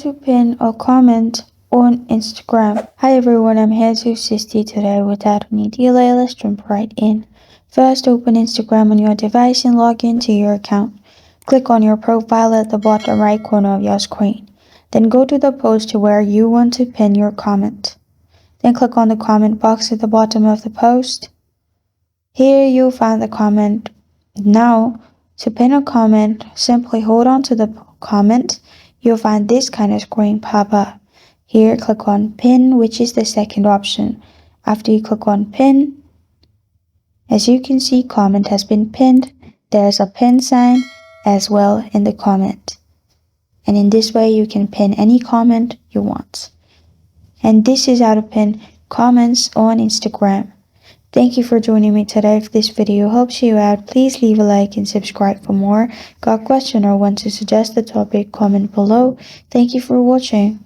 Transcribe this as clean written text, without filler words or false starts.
to pin a comment on Instagram. Hi everyone, I'm Jesus60 today. Without any delay, let's jump right in. First, open Instagram on your device and log into your account. Click on your profile at the bottom right corner of your screen. Then go to the post to where you want to pin your comment. Then click on the comment box at the bottom of the post. Here you'll find the comment. Now, to pin a comment, simply hold on to the comment. You'll find this kind of screen pop up. Here, click on pin, which is the second option. After you click on pin, as you can see, comment has been pinned. There's a pin sign as well in the comment. And in this way, you can pin any comment you want. And this is how to pin comments on Instagram. Thank you for joining me today. If this video helps you out, please leave a like and subscribe for more. Got a question or want to suggest a topic, comment below. Thank you for watching.